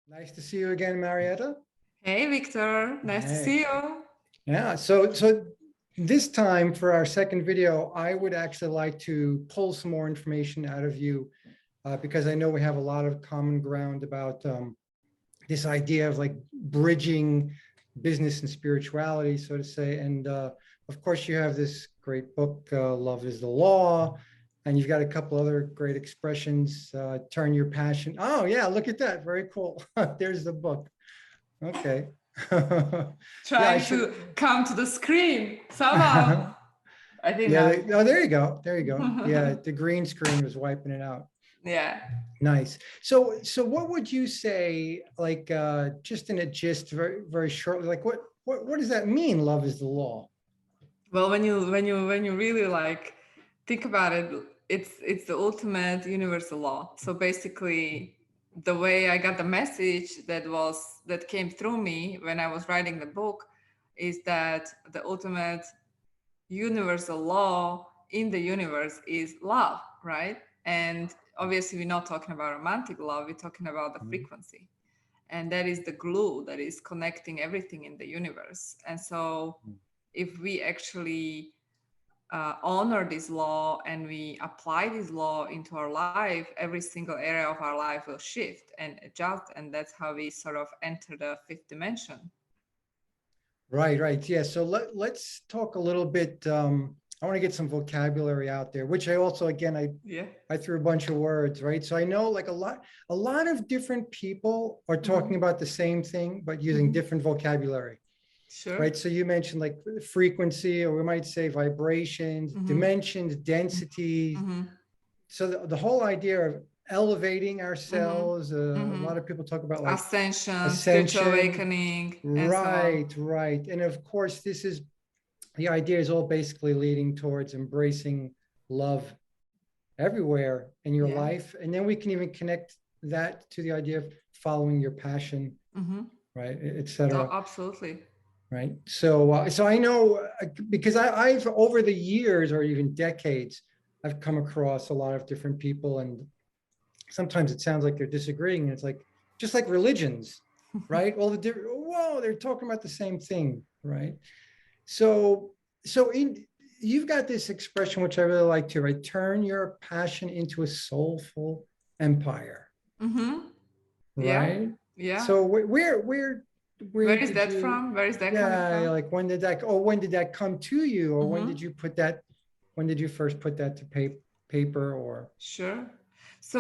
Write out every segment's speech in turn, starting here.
Nice to see you again, Marieta. Hey, Victor. Nice to Hey. see you. Yeah, so this time for our second video, I would actually like to pull some more information out of you because I know we have a lot of common ground about this idea of like bridging business and spirituality, so to say. And of course, you have this great book, Love is the Law, and you've got a couple other great expressions, turn your passion. Oh, yeah, look at that. Very cool. There's the book. Okay. Yeah, I Trying should. to come to the screen somehow. I think Yeah. now. Oh, there you go. There you go. Yeah, the green screen was wiping it out. Yeah. Nice. So what would you say, like, just in a gist, very, very shortly, like, what does that mean? Love is the law. Well, when you really like think about it, it's the ultimate universal law. So basically, the way I got the message that came through me when I was writing the book is that the ultimate universal law in the universe is love, right? And obviously, we're not talking about romantic love, we're talking about the Mhm. frequency. And that is the glue that is connecting everything in the universe. And so, if we actually honor this law and we apply this law into our life, every single area of our life will shift and adjust. And that's how we sort of enter the fifth dimension. Right, right. Yeah. So let's talk a little bit. I want to get some vocabulary out there, which I also, again, Yeah. I threw a bunch of words, right? So I know like a lot of different people are talking Mhm. about the same thing, but using Mhm. different vocabulary, Sure. right? So you mentioned like frequency, or we might say vibrations, Mhm. dimensions, densities. Mhm. So the whole idea of elevating Mhm. ourselves, a lot Mhm. of people talk about like Ascension, spiritual ascension. awakening, and so on. Right, right. And of course, this is the idea is all basically leading towards embracing love everywhere in your Yeah. life. And then we can even connect that to the idea of following your passion, Mhm. right, Oh, etc. absolutely. Right. So I know because I've over the years or even decades, I've come across a lot of different people, and sometimes it sounds like they're disagreeing. And it's like just like religions, right? All the different. Whoa, they're talking about the same thing, right? So so in you've got this expression which I really like to, right? Turn your passion into a soulful empire, Mhm. Yeah. right? Yeah. So where Where is did that you, from? Where is that coming yeah, from? like when did that come to you, or Mhm. when did you first put that to paper, or Sure. So,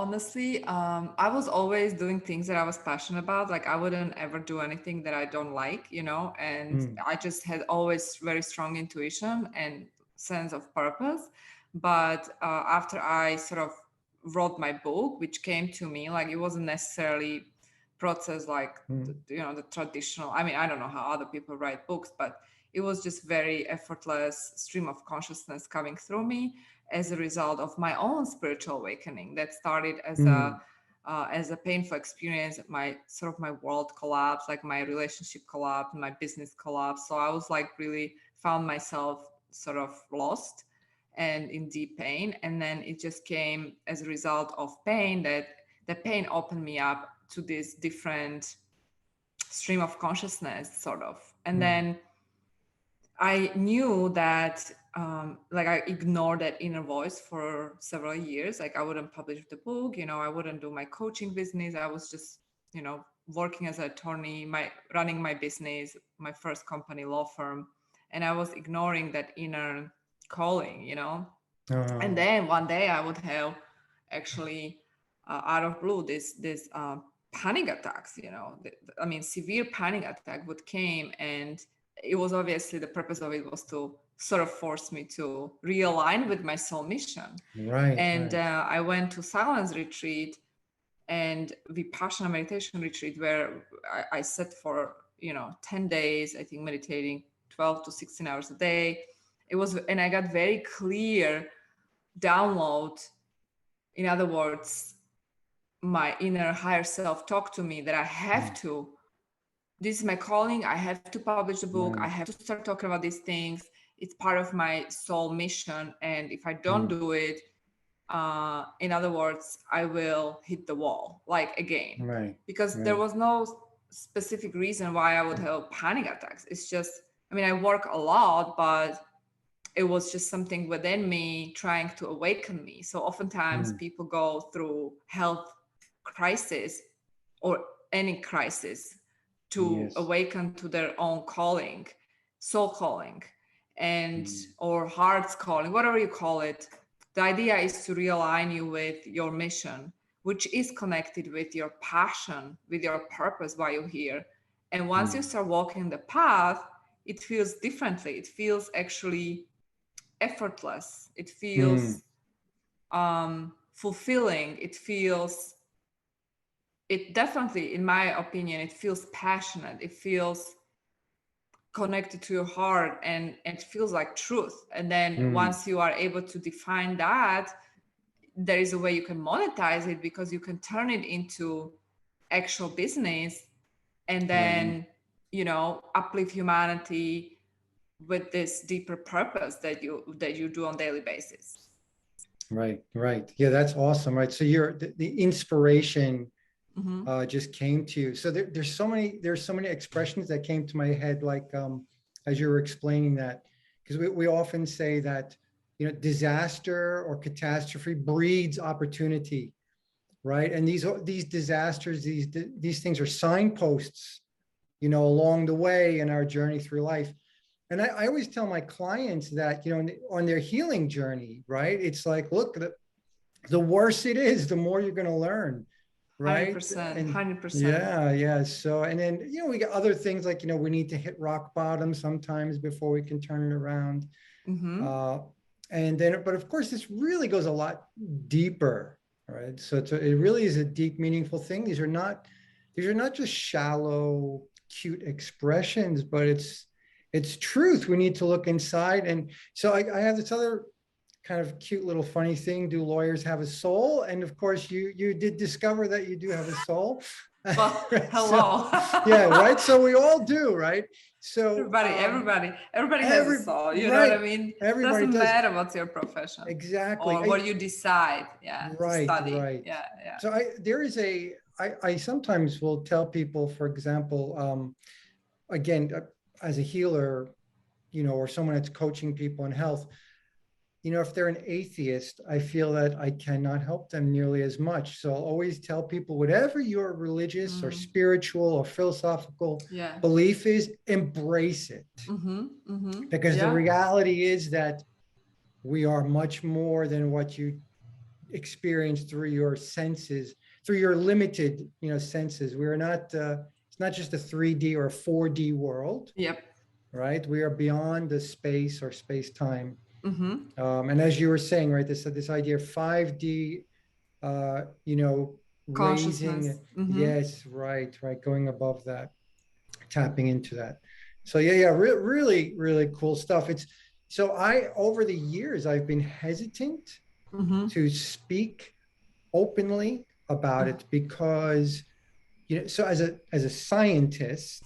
honestly, I was always doing things that I was passionate about. Like, I wouldn't ever do anything that I don't like, and mm, I just had always very strong intuition and sense of purpose. But after I sort of wrote my book, which came to me, like, it wasn't necessarily process like, mm, the traditional. I mean, I don't know how other people write books, but it was just very effortless stream of consciousness coming through me as a result of my own spiritual awakening that started mm, as a painful experience. My world collapsed, like my relationship collapsed, my business collapsed. So I was like really found myself sort of lost and in deep pain. And then it just came as a result of pain that the pain opened me up to this different stream of consciousness, sort of. And mm, then I knew that, like, I ignored that inner voice for several years. Like, I wouldn't publish the book, I wouldn't do my coaching business. I was just, working as an attorney, running my business, my first company, law firm, and I was ignoring that inner calling. uh, And then one day I would have actually, out of blue, this panic attacks. I mean, severe panic attack would came, and it was obviously the purpose of it was to sort of force me to realign with my soul mission. right, And right. I went to silence retreat and Vipassana meditation retreat where I sat for 10 days, I think, meditating 12 to 16 hours a day. And I got very clear download. In other words, my inner higher self talked to me that I have Mm, to, this is my calling, I have to publish the book, I right, have to start talking about these things. It's part of my soul mission, and if I don't mm, do it, In other words, I will hit the wall like again, Right. because there Right. was no specific reason why I would have panic attacks. It's just, I mean, I work a lot, but it was just something within me trying to awaken me. So oftentimes people go through health crisis or any crisis to Yes. awaken to their own calling, soul calling, and Mm. or heart's calling, whatever you call it. The idea is to realign you with your mission, which is connected with your passion, with your purpose, why you're here. And once you start walking the path, it feels differently. It feels actually effortless. It Mm. feels fulfilling. It definitely, in my opinion, it feels passionate. It feels connected to your heart, and it feels like truth. And then Mm. once you are able to define that, there is a way you can monetize it, because you can turn it into actual business, and Right. then, you know, uplift humanity with this deeper purpose that you do on daily basis. Right. Right. Yeah, that's awesome. Right. So the inspiration just came to you. So there's so many expressions that came to my head, like as you were explaining that, because we often say that, you know, disaster or catastrophe breeds opportunity, right? And these disasters, these things are signposts, you know, along the way in our journey through life. And I always tell my clients that, you know, on their healing journey, right? It's like, look, the worse it is, the more you're going to learn, right? 100%, And 100%. yeah, yeah. So, and then, you know, we got other things like, you know, we need to hit rock bottom sometimes before we can turn it around. Uh, and then, but of course, this really goes a lot deeper, right? So it really is a deep, meaningful thing. These are not just shallow, cute expressions, but it's truth. We need to look inside. And so I have this other kind of cute little funny thing. Do lawyers have a soul? And of course, you did discover that you do have a soul. Well, Right? So hello. yeah, right. So we all do, right? So Everybody has a every soul. You know what I right, mean? everybody Doesn't does. matter what's your profession Exactly. or what you decide, to Right, study. right. Yeah, yeah. So there is I sometimes will tell people, for example, again, as a healer, you know, or someone that's coaching people in health, you know, if they're an atheist, I feel that I cannot help them nearly as much. So I'll always tell people, whatever your religious or spiritual or philosophical Yeah. belief is, embrace it. Because the Yeah. reality is that we are much more than what you experience through your senses, through your limited, you know, senses. We are not, it's not just a 3D or a 4D world, Yep. right? We are beyond the space or space time. And as you were saying, right, this idea of 5D, you know, Consciousness. raising, yes, right, right, going above that, tapping into that. So yeah, yeah, really, really cool stuff. It's so over the years, I've been hesitant to speak openly about it because, you know, so as a scientist,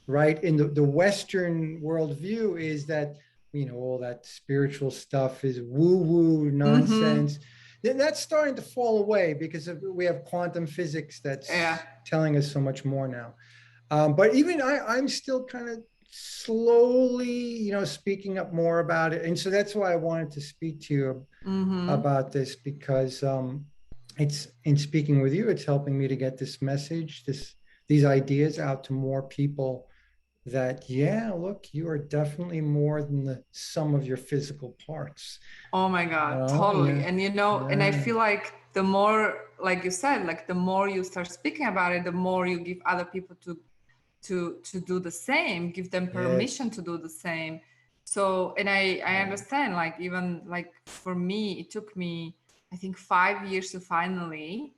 right, in the Western worldview is that, you know, all that spiritual stuff is woo-woo nonsense. Then that's starting to fall away because we have quantum physics that's Yeah. telling us so much more now. But even I'm still kind of slowly, you know, speaking up more about it. And so that's why I wanted to speak to you about this, because it's, in speaking with you, it's helping me to get this message, these ideas out to more people, that, yeah, look, you are definitely more than the sum of your physical parts. Oh my You God, know? totally. Yeah. And you know, and I Yeah. feel like the more, like you said, like the more you start speaking about it, the more you give other people to do the same, give them Yes. permission to do the same. So, and I understand, like, even like for me, it took me, I think, 5 years to finally,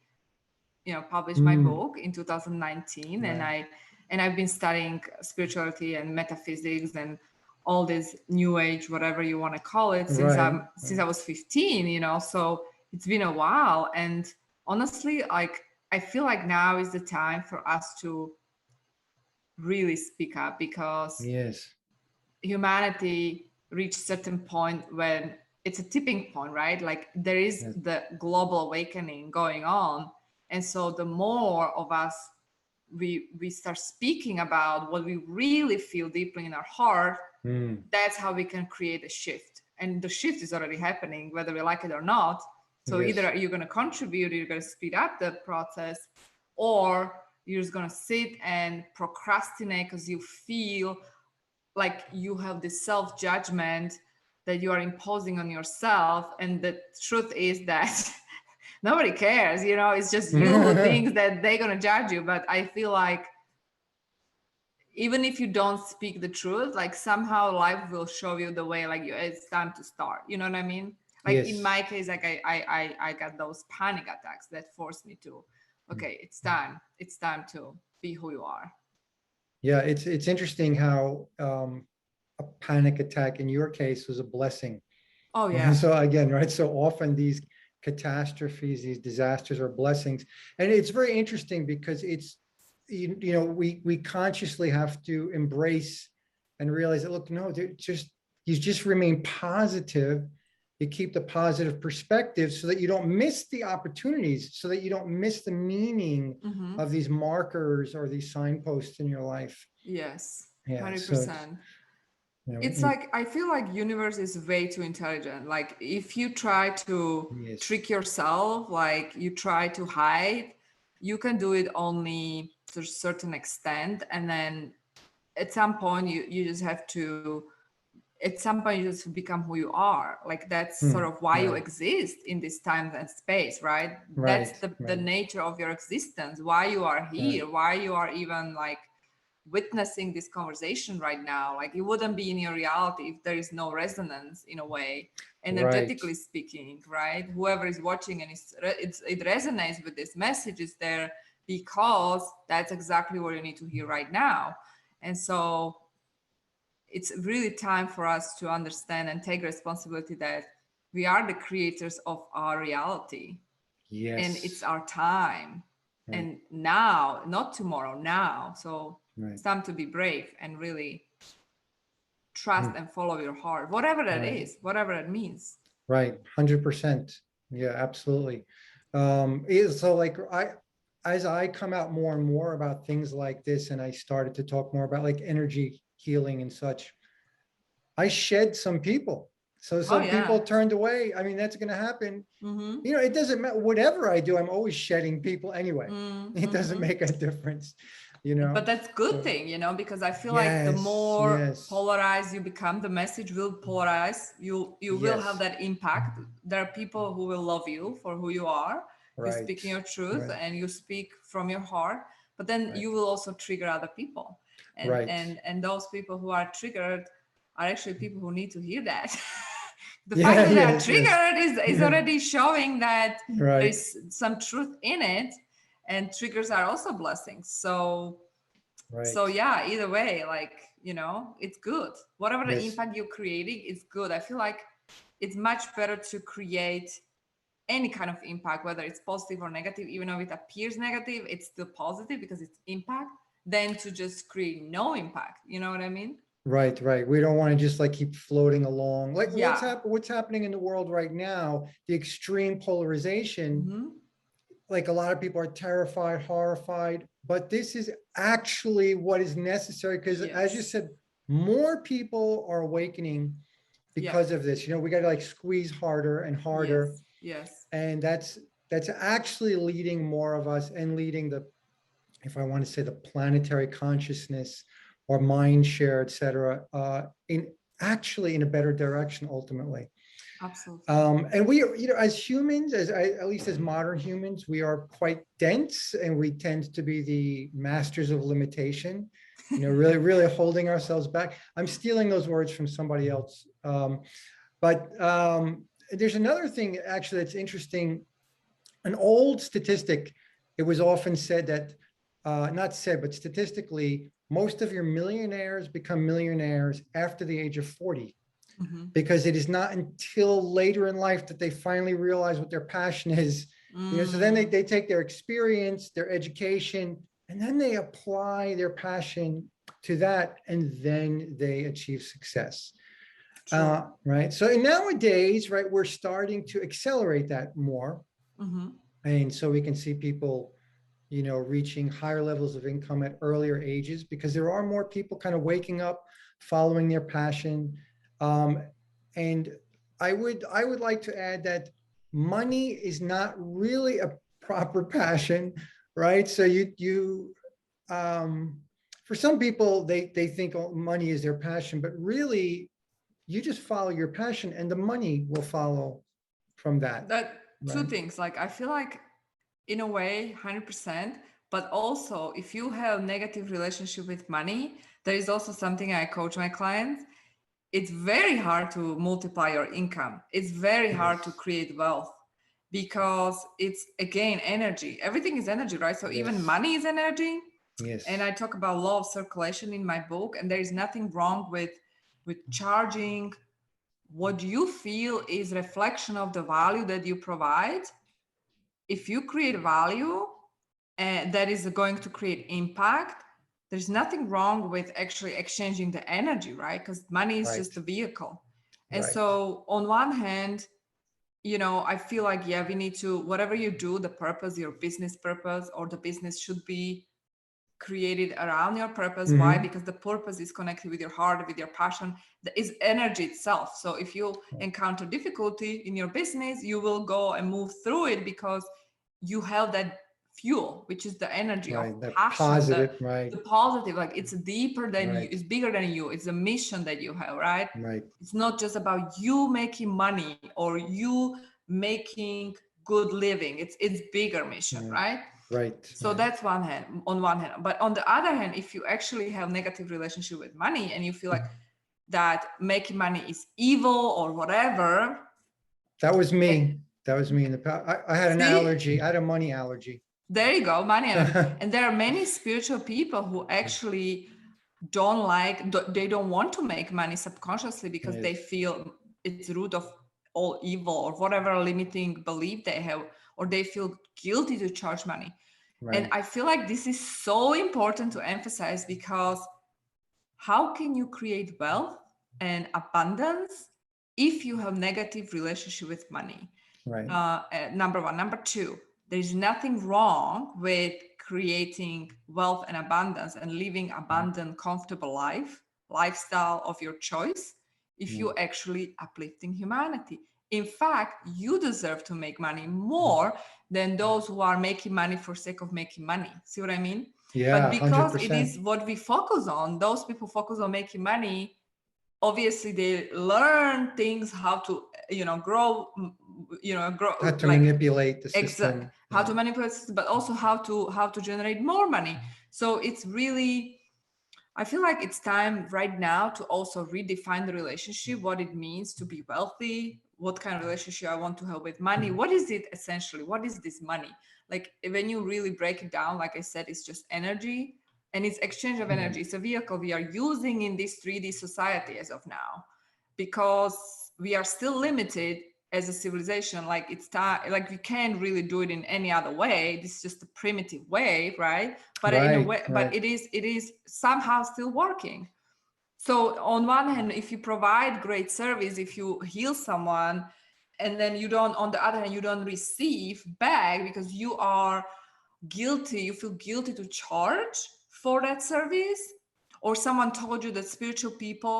you know, publish my Mm, book in 2019. And right. I've been studying spirituality and metaphysics and all this new age, whatever you want to call it, since Right. I was 15, you know. So it's been a while. And honestly, like, I feel like now is the time for us to really speak up, because Yes. humanity reached certain point when it's a tipping point, right? Like there is Yes. the global awakening going on. And so the more of us we start speaking about what we really feel deeply in our heart, Mm. that's how we can create a shift. And the shift is already happening, whether we like it or not. So Yes. either you're going to contribute, you're going to speed up the process, or you're just going to sit and procrastinate because you feel like you have this self-judgment that you are imposing on yourself. And the truth is that nobody cares, you know, it's just you who thinks that they're going to judge you. But I feel like even if you don't speak the truth, like somehow life will show you the way, like it's time to start, you know what I mean? Like in Yes. my case, like I got those panic attacks that forced me to, okay, it's time to be who you are. Yeah, it's interesting how a panic attack in your case was a blessing. Oh yeah. So again, right? So often these catastrophes, these disasters are blessings. And it's very interesting because it's, you know, we consciously have to embrace and realize that, look, no, you just remain positive. You keep the positive perspective so that you don't miss the opportunities, so that you don't miss the meaning Mm-hmm. of these markers or these signposts in your life. Yes, Yeah. So it's, 100%. you know, It's like I feel like universe is way too intelligent. Like if you try to yes. trick yourself, like you try to hide, you can do it only to a certain extent, and then at some point you just have to, at some point you just become who you are. Like that's sort of why you Right. exist in this time and space, right? That's Right. the Right. nature of your existence, why you are Right. here, why you are even like witnessing this conversation right now. Like it wouldn't be in your reality if there is no resonance in a way, Right. energetically speaking, right? Whoever is watching and it resonates with this message is there because that's exactly what you need to hear right now. And so it's really time for us to understand and take responsibility that we are the creators of our reality and it's Yes. our time. Right. And now, not tomorrow, now. So Right. it's time to be brave and really trust Mm. and follow your heart, whatever that Right. is, whatever it means. Right. 100%. Yeah, absolutely. So like as I come out more and more about things like this, and I started to talk more about like energy healing and such, I shed some people. So Oh some people yeah. turned away. I mean, that's going to happen. Mm-hmm. You know, it doesn't matter. Whatever I do, I'm always shedding people anyway. It doesn't Mm-hmm. make a difference, you know? But that's good So thing, you know, because I feel like the yes, more yes, polarized you become, the message will polarize. You will have yes. that impact. There are people who will love you for who you are. You Right, speak in your truth right, and you speak from your heart, but then right, you will also trigger other people. And right. and those people who are triggered are actually people who need to hear that. The fact Yeah, that they are yes, yes. triggered is Yeah, already showing that right, there's some truth in it, and triggers are also blessings. So right. yeah, either way, like, you know, it's good. Whatever the Yes, impact you're creating is good. I feel like it's much better to create any kind of impact, whether it's positive or negative. Even though it appears negative, it's still positive because it's impact, than to just create no impact. You know what I mean? right, right. We don't want to just like keep floating along. Like Yeah. what's happening in the world right now, the extreme polarization, Mm-hmm. like a lot of people are terrified, horrified, but this is actually what is necessary because as you Yes. said, more people are awakening Yeah. because of this. You know, we got to like squeeze harder and harder. Yes. Yes. And that's actually leading more of us and leading the, if I want to say, the planetary consciousness or mind share, et cetera, in actually in a better direction ultimately. Absolutely. And we, you know, as humans, at least as modern humans, we are quite dense and we tend to be the masters of limitation, you know, really, really holding ourselves back. I'm stealing those words from somebody else. But there's another thing actually that's interesting. An old statistic, it was often said that, not said, but statistically, most of your millionaires become millionaires after the age of 40, Mm-hmm. because it is not until later in life that they finally realize what their passion is. You know, so then Mm. they take their experience, their education, and then they apply their passion to that, and then they achieve success. True. Right. So nowadays, right, we're starting to accelerate that more. Mm-hmm. And so we can see people, reaching higher levels of income at earlier ages because there are more people kind of waking up, following their passion. And I would like to add that money is not really a proper passion, right? So for some people, they think money is their passion, but really you just follow your passion and the money will follow from that, That two right? things. Like I feel like in a way 100%, but also if you have negative relationship with money, there is also something I coach my clients. It's very hard to multiply your income. It's very hard to Yes. create wealth because it's again energy. Everything is energy, right? So even Yes. money is energy. And Yes. I talk about law of circulation in my book, and there is nothing wrong with charging what you feel is reflection of the value that you provide. If you create value and that is going to create impact, there's nothing wrong with actually exchanging the energy, right? Because money is Right. just a vehicle. And Right. so on one hand, I feel like, yeah, we need to, whatever you do, the purpose, your business purpose, or the business should be created around your purpose. Why? Mhm. Because the purpose is connected with your heart, with your passion. That is energy itself. So if you encounter difficulty in your business, you will go and move through it because you have that fuel, which is the energy of Right. The passion, the positive. Right. the positive. Like it's deeper than you, Right. it's bigger than you. It's a mission that you have, right? Right. It's not just about you making money or you making good living. It's bigger mission, Right. right? Right. So Right. that's on one hand. But on the other hand, if you actually have negative relationship with money and you feel like that making money is evil or whatever, That was eh, me. That was me in the past. I had an see, allergy. I had a money allergy. there you go, money energy. And there are many spiritual people who actually they don't want to make money subconsciously because Yes. they feel it's the root of all evil or whatever limiting belief they have, or they feel guilty to charge money. And Right. I feel like this is so important to emphasize because how can you create wealth and abundance if you have negative relationship with money? Right. Number one. Number two, there's nothing wrong with creating wealth and abundance and living abundant, comfortable lifestyle of your choice if Mm. you're actually uplifting humanity. In fact, you deserve to make money more than those who are making money for sake of making money. See what I mean? But Yeah. because it 100%. is what we focus on, those people focus on making money. Obviously, they learn things how to, grow, grow How to like manipulate the exact system. how Yeah. to manipulate, but also how to generate more money. So it's really, I feel like it's time right now to also redefine the relationship, what it means to be wealthy, what kind of relationship I want to have with money. What is it essentially? What is this money? Like when you really break it down, like I said, it's just energy and it's exchange of Yeah. energy. It's a vehicle we are using in this 3D society as of now because we are still limited as a civilization. Like it's time, like we can't really do it in any other way. This is just a primitive way, right? But in a Right. way, but Right. it is somehow still working. So on one hand, if you provide great service, if you heal someone, and then you don't, on the other hand, you don't receive back because you are guilty, you feel guilty to charge for that service, or someone told you that spiritual people,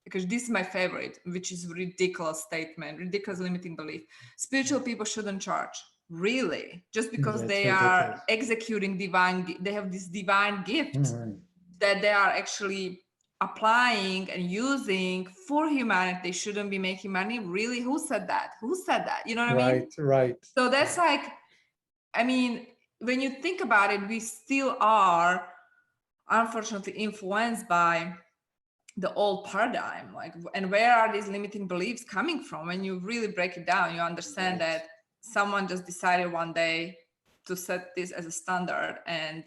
because this is my favorite, which is ridiculous statement, ridiculous limiting belief, spiritual people shouldn't charge. Really? Just because That's they are ridiculous. executing divine, they have this divine gift Mhm. that they are actually applying and using for humanity, they shouldn't be making money. Really? Who said that? You know what I mean? Right. Right. So that's like, I mean, when you think about it, we still are unfortunately influenced by the old paradigm. Like, and where are these limiting beliefs coming from? When you really break it down, you understand Right. that someone just decided one day to set this as a standard, and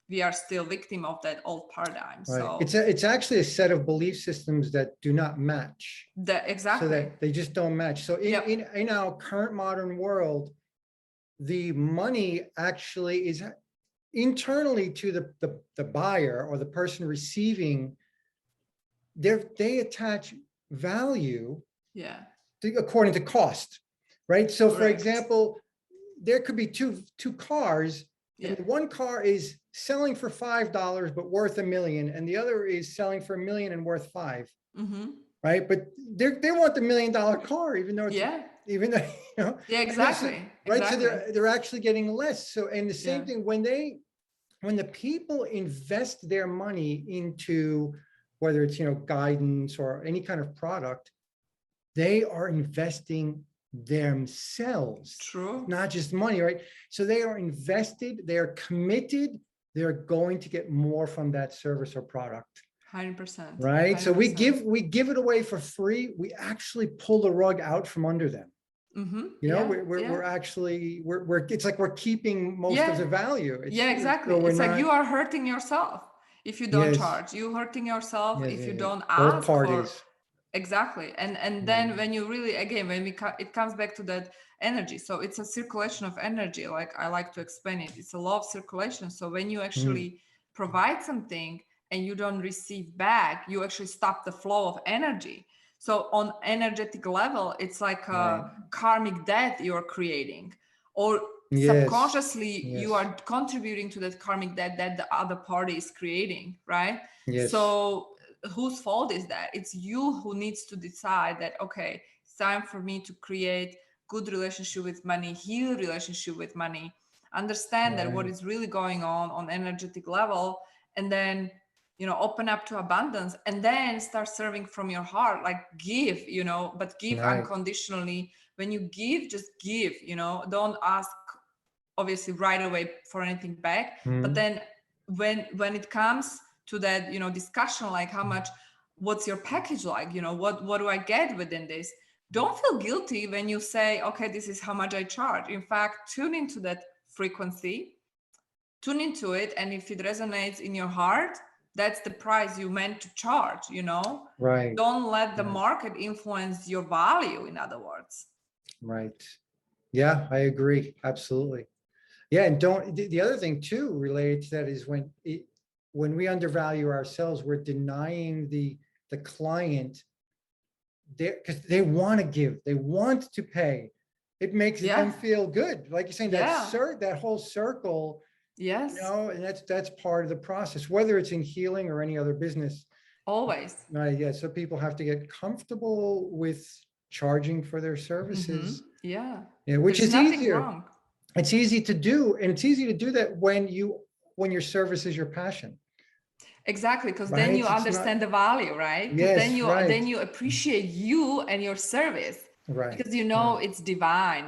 we are still victim of that old paradigm. Right. So It's actually a set of belief systems that do not match. that So exactly. that they just don't match. So Yep. in our current modern world, the money actually is internally to the buyer or the person receiving, they attach value Yeah. according to cost, right? So for Correct. example, there could be two cars, Yeah. and one car is selling for $5 but worth $1 million, and the other is selling for $1 million and worth $5. Mm-hmm. Right? But they want the $1 million car, even though it's Yeah. even though Yeah, exactly. right. So Exactly. they're actually getting less. So, and the same Yeah. thing when the people invest their money into whether it's guidance or any kind of product, they are investing themselves, True. not just money, right? So they are invested, they are committed, they're going to get more from that service or product. 100%. Right. So 100%. we give it away for free. We actually pull the rug out from under them. Mm-hmm. Yeah. Yeah. We're it's like we're keeping most of the value. Yeah, exactly. So we're It's like not. you are hurting yourself if you don't Yes. charge. You hurting yourself Yes. if you Yes. don't Both ask for. parties. Exactly. And then when you really, again, when it comes back to that energy. So it's a circulation of energy. Like I like to explain it. It's a law of circulation. So when you actually provide something and you don't receive back, you actually stop the flow of energy. So on energetic level, it's like a karmic debt you're creating, or subconsciously you are contributing to that karmic debt that the other party is creating, right? Yes. So whose fault is that? It's you who needs to decide that, okay, it's time for me to create good relationship with money, heal relationship with money, understand that what is really going on energetic level, and then open up to abundance, and then start serving from your heart, like give, but give unconditionally. When you give, just give, don't ask obviously right away for anything back. But then when it comes to that discussion, like how much, what's your package like, what do I get within this, don't feel guilty when you say, okay, this is how much I charge. In fact, tune into that frequency, tune into it, and if it resonates in your heart, that's the price you meant to charge. Right. Don't let the market influence your value, in other words. Right. Yeah, I agree. Absolutely. Yeah. And the other thing too related to that is when we undervalue ourselves, we're denying the client because they want to give, they want to pay. It makes them feel good. Like you're saying, that whole circle. Yes. And that's part of the process, whether it's in healing or any other business. Always. Yeah. So people have to get comfortable with charging for their services. Yeah. Which There's is nothing easier. wrong. It's easy to do, and it's easy to do that when your service is your passion. Exactly, because then you understand the value, right? Yes, then you appreciate you and your service, right? Because it's divine.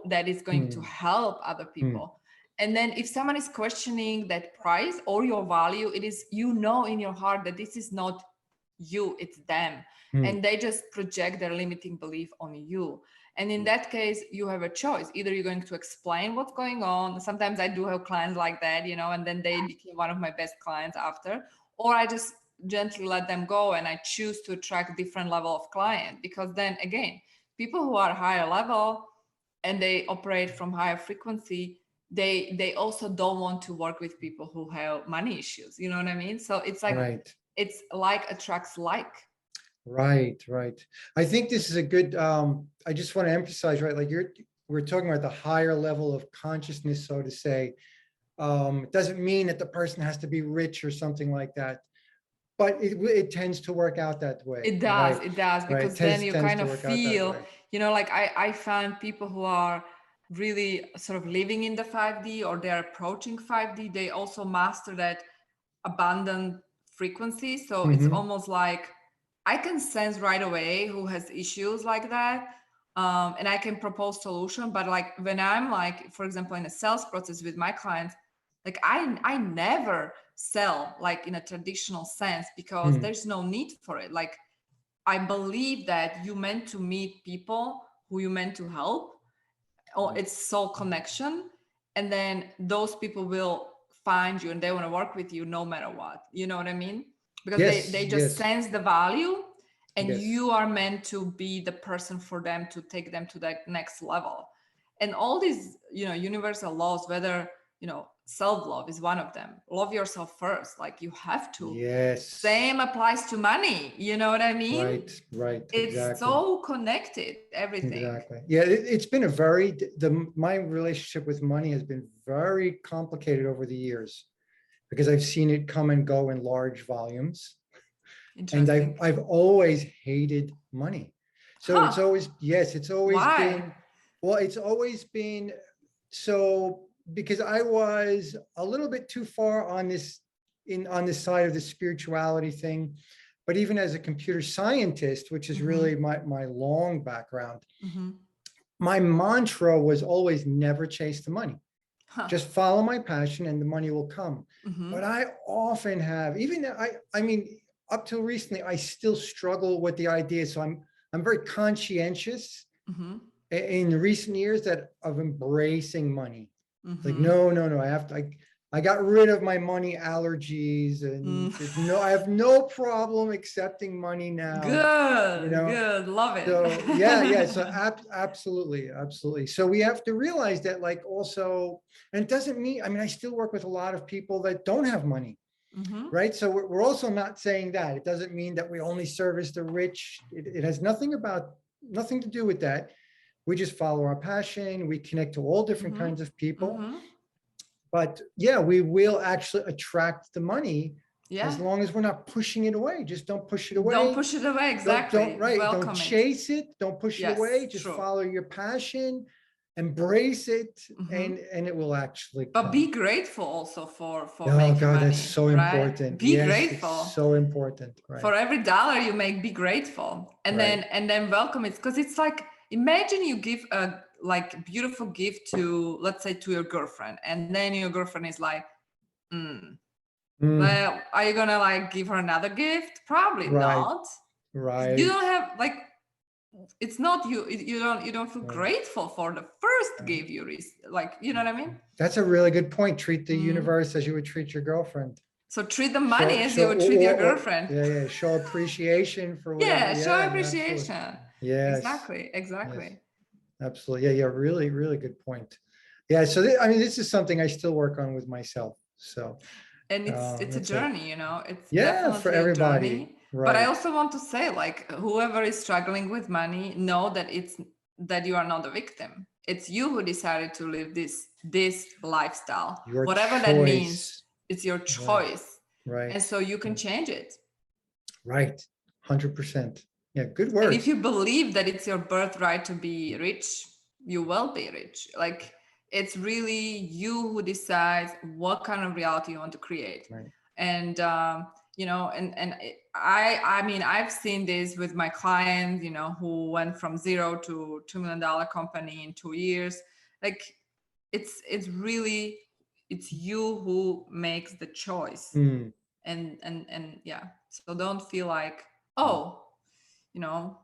That it's going to help other people. And then if someone is questioning that price or your value, it is in your heart that this is not you, it's them, and they just project their limiting belief on you. And in that case, you have a choice. Either you're going to explain what's going on. Sometimes I do have clients like that, and then they became one of my best clients after. Or I just gently let them go and I choose to attract different level of client. Because then again, people who are higher level and they operate from higher frequency, they also don't want to work with people who have money issues. You know what I mean? So it's like, it's like attracts like. Right. I think this is a good, I just want to emphasize, right? Like we're talking about the higher level of consciousness, so to say. It doesn't mean that the person has to be rich or something like that, but it tends to work out that way. It does, because then you kind of feel, like I find people who are really sort of living in the 5D or they're approaching 5D, they also master that abundant frequency. So it's almost like I can sense right away who has issues like that. And I can propose solution. But like when I'm like, for example, in a sales process with my clients, like I never sell like in a traditional sense, because there's no need for it. Like I believe that you meant to meet people who you meant to help, or it's soul connection. And then those people will find you and they want to work with you no matter what. You know what I mean? Because they just sense the value, and you are meant to be the person for them to take them to that next level. And all these, universal laws, whether, self-love is one of them. Love yourself first. Like you have to. Yes. Same applies to money. You know what I mean? Right. It's Exactly. so connected, everything. Exactly. Yeah, it's been a very, my relationship with money has been very complicated over the years because I've seen it come and go in large volumes. And I've always hated money. So it's always, yes, it's always been, well, it's always been, so because I was a little bit too far on this, on this side of the spirituality thing. But even as a computer scientist, which is really my long background, my mantra was always never chase the money. Just follow my passion and the money will come. But I often have, even I mean, up till recently, I still struggle with the idea. So I'm very conscientious in recent years that of embracing money. Like, no, I have to, I got rid of my money allergies and no, I have no problem accepting money now. Good, you know? good, love it. So yeah. So absolutely. So we have to realize that, like, also, and it doesn't mean, I mean, I still work with a lot of people that don't have money, right? So we're also not saying that. It doesn't mean that we only service the rich. It has nothing to do with that. We just follow our passion. We connect to all different kinds of people. But yeah, we will actually attract the money as long as we're not pushing it away. Just don't push it away. Don't push it away, exactly. Don't chase it. Don't push it away. Just follow your passion, embrace it, and it will actually come. But be grateful also for oh making God, money, that's so important. Be grateful. It's so important. Right. For every dollar you make, be grateful, and then welcome it, because it's like, imagine you give a like beautiful gift to, let's say, to your girlfriend, and then your girlfriend is like, well, are you gonna like give her another gift? Probably not. Right. You don't have, like, it's not you don't feel grateful for the first gift you received, like, you know what I mean? That's a really good point. Treat the universe as you would treat your girlfriend. So treat the money as you would treat your girlfriend. Yeah. Show appreciation for whatever. Show appreciation. Yes. Exactly. Yes. Absolutely. Yeah. Really, really good point. Yeah. So I mean, this is something I still work on with myself. So. And it's a journey, you know. It's definitely for everybody. A journey. Right. But I also want to say, like, whoever is struggling with money, know that you are not a victim. It's you who decided to live this lifestyle. Whatever that means, it's your choice. Right. And so you can change it. Right. 100%. Yeah, good word. And if you believe that it's your birthright to be rich, you will be rich. Like, it's really you who decides what kind of reality you want to create. Right. And you know, and I mean, I've seen this with my clients, you know, who went from 0 to $2 million company in 2 years. Like, it's really, it's you who makes the choice. And yeah, so don't feel like, oh, you know,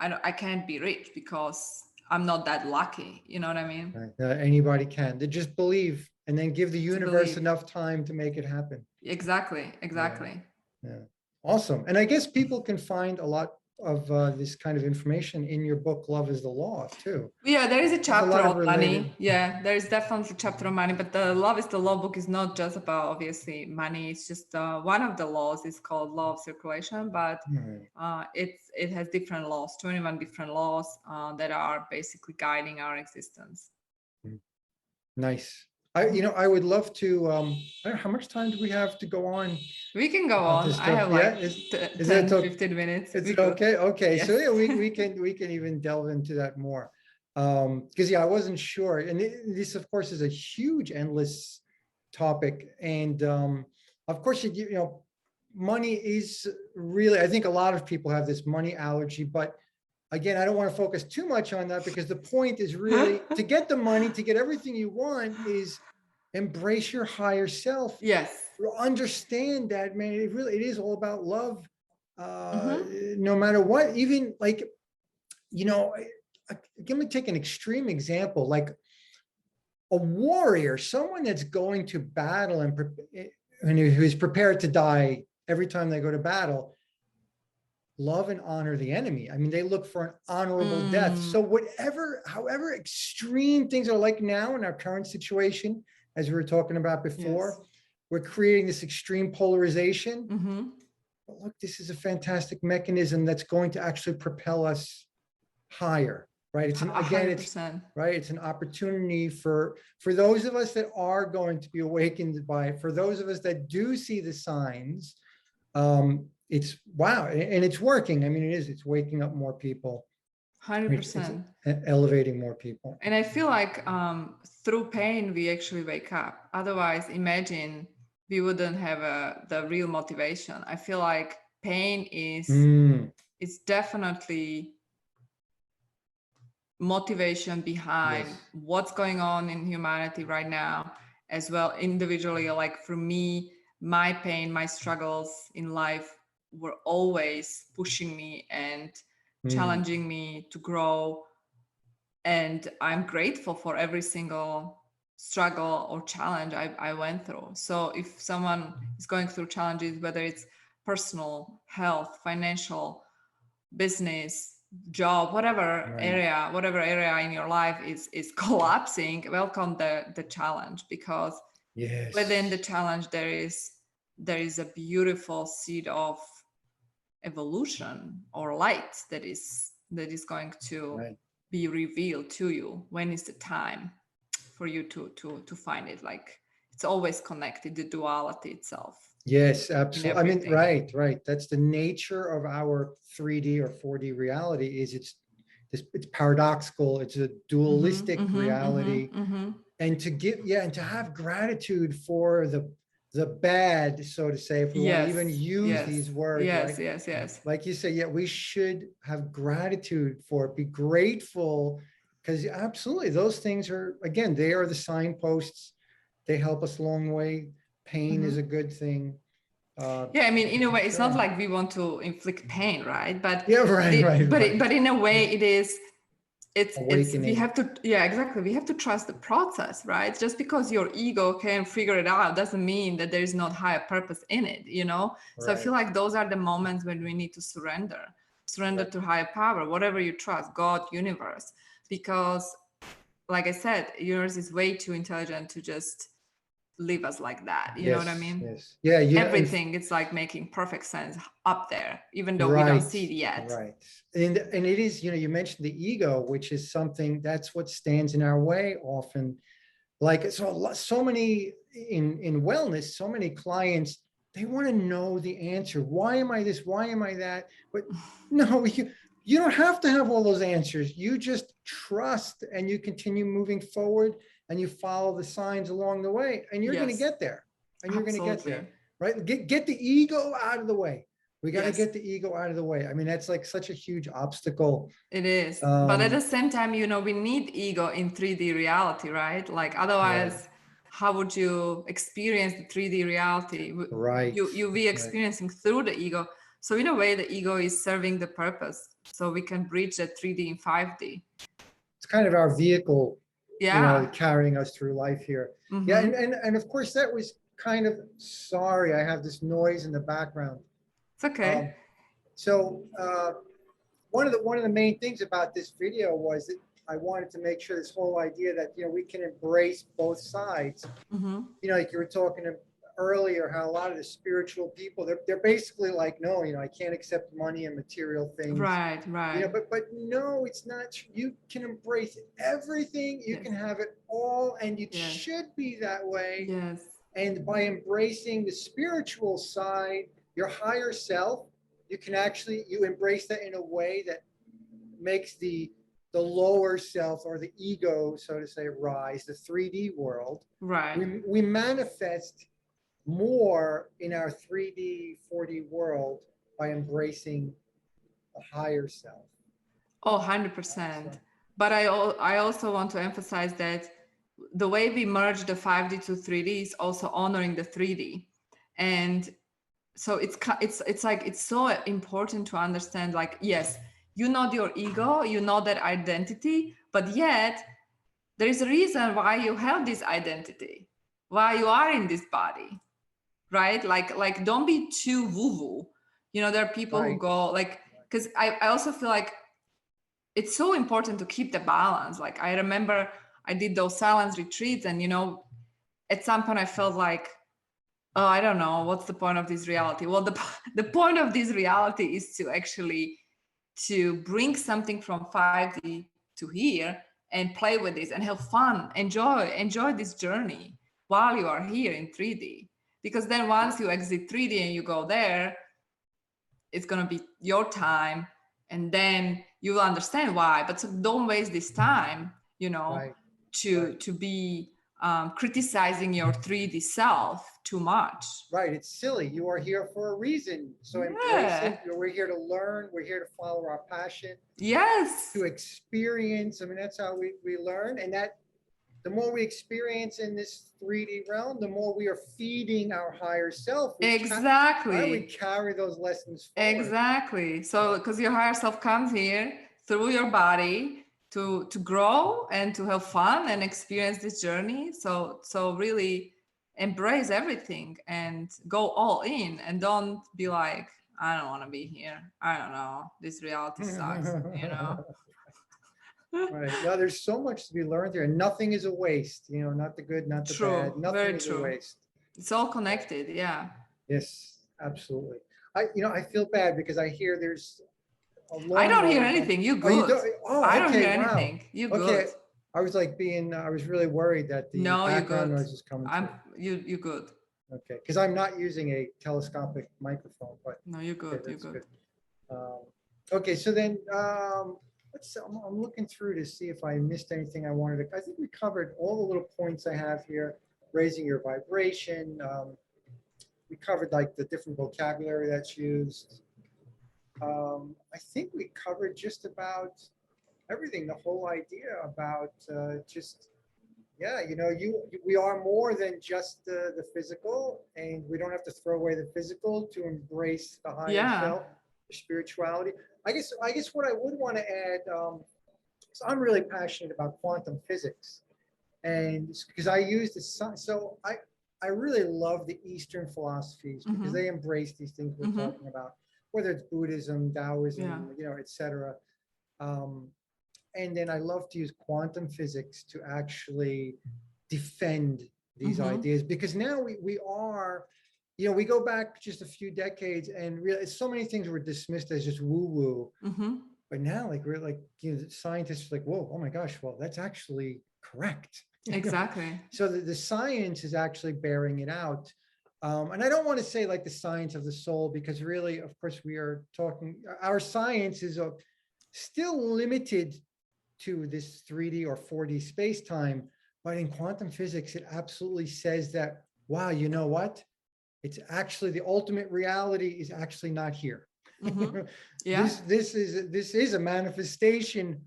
I can't be rich because I'm not that lucky. You know what I mean? Right. Anybody can. They just believe, and then give the universe enough time to make it happen. Exactly. Yeah. Awesome. And I guess people can find a lot of this kind of information in your book, Love is the Law, too. Yeah, there is a chapter on money. Yeah, there is definitely a chapter on money, but the Love is the Law book is not just about, obviously, money. It's just one of the laws is called Law of Circulation, but it has different laws, 21 different laws that are basically guiding our existence. Nice. I would love to, I don't know, how much time do we have to go on? We can go on. I have like 10, 15 minutes. It's okay. Okay. Yes. So yeah, we can even delve into that more. Because I wasn't sure. And this, of course, is a huge, endless topic. And of course, you know, money is really, I think a lot of people have this money allergy, but again, I don't want to focus too much on that, because the point is really to get the money, to get everything you want, is embrace your higher self. Yes. Understand that, man, it is all about love. No matter what, even like, you know, let me take an extreme example, like a warrior, someone that's going to battle and who is prepared to die every time they go to battle. Love and honor the enemy. I mean, they look for an honorable death. So however extreme things are like now in our current situation, as we were talking about before. We're creating this extreme polarization. But look, this is a fantastic mechanism that's going to actually propel us higher, right? It's again, it's 100%. right. It's an opportunity for those of us that are going to be awakened by it, for those of us that do see the signs. It's wow, and it's working. I mean, it's waking up more people. 100%. It's elevating more people. And I feel like through pain, we actually wake up. Otherwise, imagine we wouldn't have the real motivation. I feel like pain is definitely motivation behind what's going on in humanity right now, as well individually. Like for me, my pain, my struggles in life were always pushing me and challenging me to grow. And I'm grateful for every single struggle or challenge I went through. So if someone is going through challenges, whether it's personal, health, financial, business, job, whatever area in your life is collapsing, welcome the challenge, because within the challenge there is a beautiful seed of evolution or light that is going to be revealed to you when is the time for you to find it. Like it's always connected, the duality itself. Yes, absolutely. I mean, right. That's the nature of our 3D or 4D reality. Is it's paradoxical. It's a dualistic reality. And to give, and to have gratitude for the bad, so to say, if we want to even use these words. Yes. Like you say, we should have gratitude for it. Be grateful, because absolutely those things are, again, they are the signposts. They help us along the way. Pain is a good thing. I mean, in a way, it's not like we want to inflict pain, right? But but in a way, it's we have to exactly, we have to trust the process, right? Just because your ego can figure it out doesn't mean that there is not higher purpose in it, you know. So I feel like those are the moments when we need to surrender to higher power, whatever you trust, God, universe, because like I said, universe is way too intelligent to just leave us like that, you know what I mean? Everything, it's like making perfect sense up there, even though we don't see it yet. And it is, you mentioned the ego, which is something that's what stands in our way often. Like so many in wellness, so many clients, they want to know the answer. Why am I this? Why am I that? But no, you don't have to have all those answers. You just trust and you continue moving forward and you follow the signs along the way, and you're going to get there. And you're going to get there, right? Get the ego out of the way. We got to get the ego out of the way. I mean, that's like such a huge obstacle. It is. But at the same time, we need ego in 3D reality, right? Like otherwise, how would you experience the 3D reality? You be experiencing through the ego. So in a way, the ego is serving the purpose. So we can bridge that 3D and 5D. It's kind of our vehicle, carrying us through life here. And of course, that was kind of, sorry, I have this noise in the background. It's okay. So one of the main things about this video was that I wanted to make sure this whole idea that we can embrace both sides. Like you were talking earlier, how a lot of the spiritual people, they're basically like, no, I can't accept money and material things. Right. But no, it's not. You can embrace everything. You can have it all, and it should be that way. And by embracing the spiritual side, your higher self, you can actually, you embrace that in a way that makes the lower self, or the ego, so to say, rise, the 3D world. We manifest more in our 3D, 4D world by embracing a higher self. 100%. But I also want to emphasize that the way we merge the 5D to 3D is also honoring the 3D. And so it's like, it's so important to understand, like, yes, your ego, that identity, but yet there is a reason why you have this identity, why you are in this body, right? Like don't be too woo-woo. There are people who go like, because I also feel like it's so important to keep the balance. Like I remember I did those silence retreats, and at some point I felt like, oh, I don't know, what's the point of this reality? Well, the point of this reality is to actually to bring something from 5D to here and play with this and have fun, enjoy this journey while you are here in 3D. Because then once you exit 3D and you go there, it's going to be your time, and then you will understand why. But so don't waste this time, you know, Right. to be criticizing your 3D self too much. Right. It's silly. You are here for a reason. So embrace it. We're here to learn. We're here to follow our passion, Yes. to experience. I mean, that's how we learn. And that the more we experience in this 3D realm, the more we are feeding our higher self. Exactly. We carry those lessons forward. Exactly. So because your higher self comes here through your body to grow and to have fun and experience this journey. So really embrace everything and go all in, and don't be like, I don't want to be here. I don't know. This reality sucks, you know? Right. No, there's so much to be learned here, and nothing is a waste. You know, not the good, not the bad. Nothing is a waste. It's all connected. Yeah. Yes, absolutely. I feel bad because I hear there's a long. I don't hear anything. You good? I don't hear anything. You good? I was like I was really worried that the background noise is coming. You good? Okay, because I'm not using a telescopic microphone, but no, you're good. You're good. Okay, so then I'm looking through to see if I missed anything I wanted to. I think we covered all the little points I have here. Raising your vibration. We covered like the different vocabulary that's used. I think we covered just about everything. The whole idea about we are more than just the physical, and we don't have to throw away the physical to embrace the higher self, the spirituality. I guess what I would want to add, so I'm really passionate about quantum physics, and because I use the sun, so I really love the Eastern philosophies because they embrace these things we're talking about, whether it's Buddhism, Taoism, etc. And then I love to use quantum physics to actually defend these ideas, because now we are, we go back just a few decades and really so many things were dismissed as just woo-woo. But now we're like, scientists are like, whoa, oh my gosh, well, that's actually correct. Exactly. So the science is actually bearing it out. And I don't want to say like the science of the soul, because really, of course, we are talking, our science is still limited to this 3D or 4D space-time. But in quantum physics, it absolutely says that, wow, you know what? It's actually the ultimate reality is actually not here. Yeah. This is a manifestation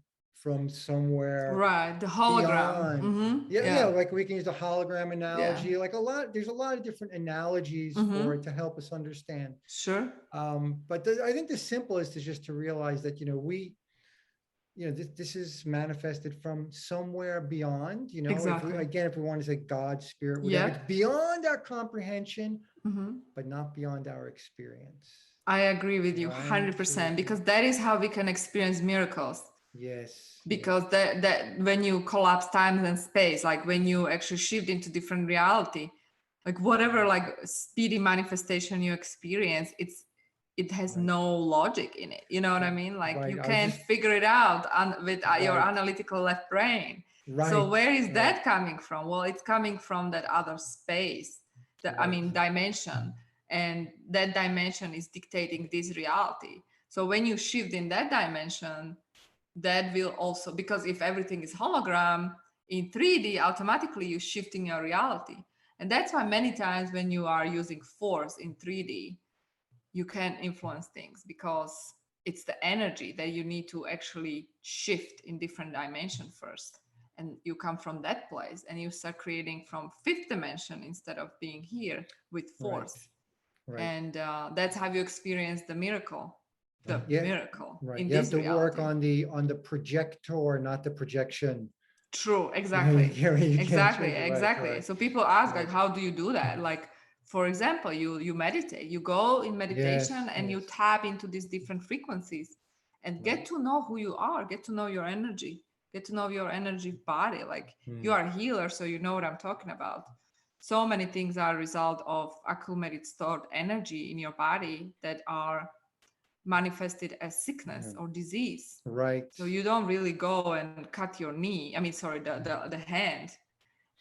from somewhere. Right, the hologram. Yeah, like we can use the hologram analogy. Like there's a lot of different analogies for it to help us understand. Sure. But I think the simplest is just to realize that this is manifested from somewhere beyond. Exactly. If we want to say God, spirit, whatever, it's beyond our comprehension, but not beyond our experience. I agree with you 100%, because that is how we can experience miracles. Yes. Because that when you collapse time and space, like when you actually shift into different reality, like whatever like speedy manifestation you experience, it has no logic in it. You know what I mean? Like you can't figure it out with your analytical left brain. Right. So where is that coming from? Well, it's coming from that other space, dimension. And that dimension is dictating this reality. So when you shift in that dimension, that will also, because if everything is hologram in 3D, automatically you're shifting your reality. And that's why many times when you are using force in 3D, you can influence things, because it's the energy that you need to actually shift in different dimension first. And you come from that place and you start creating from 5th dimension instead of being here with force. Right. And that's how you experience the miracle. Miracle. Right. You have to work on the projector, not the projection. True. Exactly. Exactly. Right. So people ask, like, how do you do that? Like, for example, you meditate. You go in meditation and you tap into these different frequencies and get to know who you are. Get to know your energy. Get to know your energy body. Like you are a healer, so you know what I'm talking about. so many things are a result of accumulated stored energy in your body that are manifested as sickness or disease. Right. So you don't really go and cut your knee. I mean, sorry, the hand.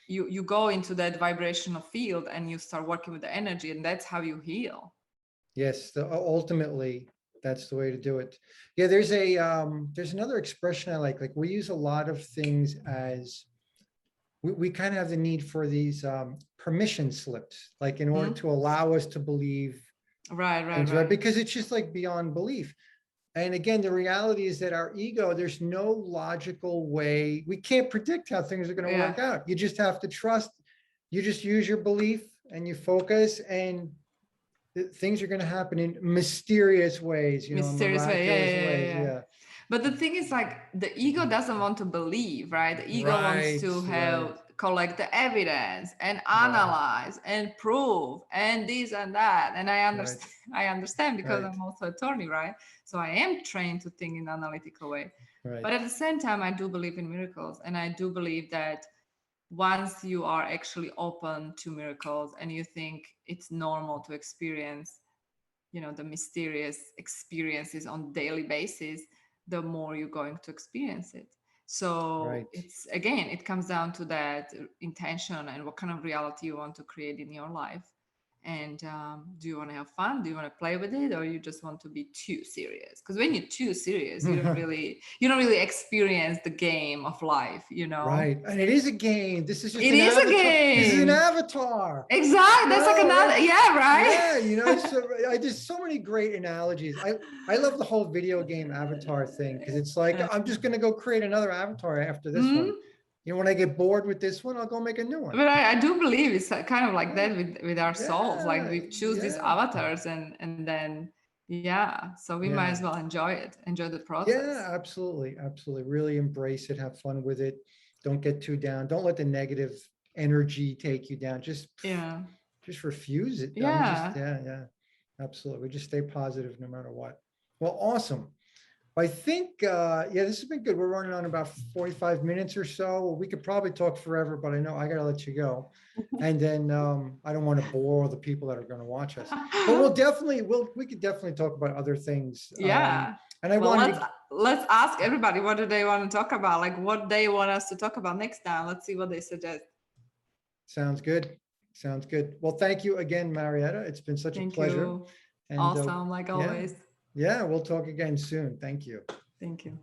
You go into that vibrational field and you start working with the energy, and that's how you heal. Yes, ultimately, that's the way to do it. Yeah, there's another expression I like we use a lot of things as we kind of have the need for these permission slips, like in order to allow us to believe things, right? Because it's just like beyond belief. And again, the reality is that our ego, there's no logical way. We can't predict how things are going to work out. You just have to trust. You just use your belief and you focus, and things are going to happen in mysterious ways, miraculous ways. Yeah. But the thing is, like, the ego doesn't want to believe, right? The ego wants to collect the evidence and analyze and prove and this and that. And I understand. I understand because I'm also an attorney, right? So I am trained to think in an analytical way. But at the same time, I do believe in miracles, and I do believe that once you are actually open to miracles and you think it's normal to experience, the mysterious experiences on a daily basis, the more you're going to experience it. So it's, again, it comes down to that intention and what kind of reality you want to create in your life. And do you want to have fun? Do you want to play with it, or you just want to be too serious? Because when you're too serious, you don't really experience the game of life, Right, and it is a game. This is just a game. This is an avatar. Exactly. That's like another. Yeah, right. Yeah, I just so many great analogies. I love the whole video game avatar thing, because it's like I'm just gonna go create another avatar after this one. When I get bored with this one, I'll go make a new one. But I do believe it's kind of like that with our souls. Like we choose these avatars and then, so we might as well enjoy it, enjoy the process. Yeah, absolutely. Absolutely. Really embrace it. Have fun with it. Don't get too down. Don't let the negative energy take you down. Just refuse it. Yeah, absolutely. We just stay positive no matter what. Well, awesome. I think, this has been good. We're running on about 45 minutes or so. We could probably talk forever, but I know I got to let you go. And then I don't want to bore the people that are going to watch us. But we could definitely talk about other things. Yeah. And let's ask everybody, what do they want to talk about? Like what they want us to talk about next time. Let's see what they suggest. Sounds good. Sounds good. Well, thank you again, Marieta. It's been such a pleasure. And, awesome, like always. Yeah, we'll talk again soon. Thank you. Thank you.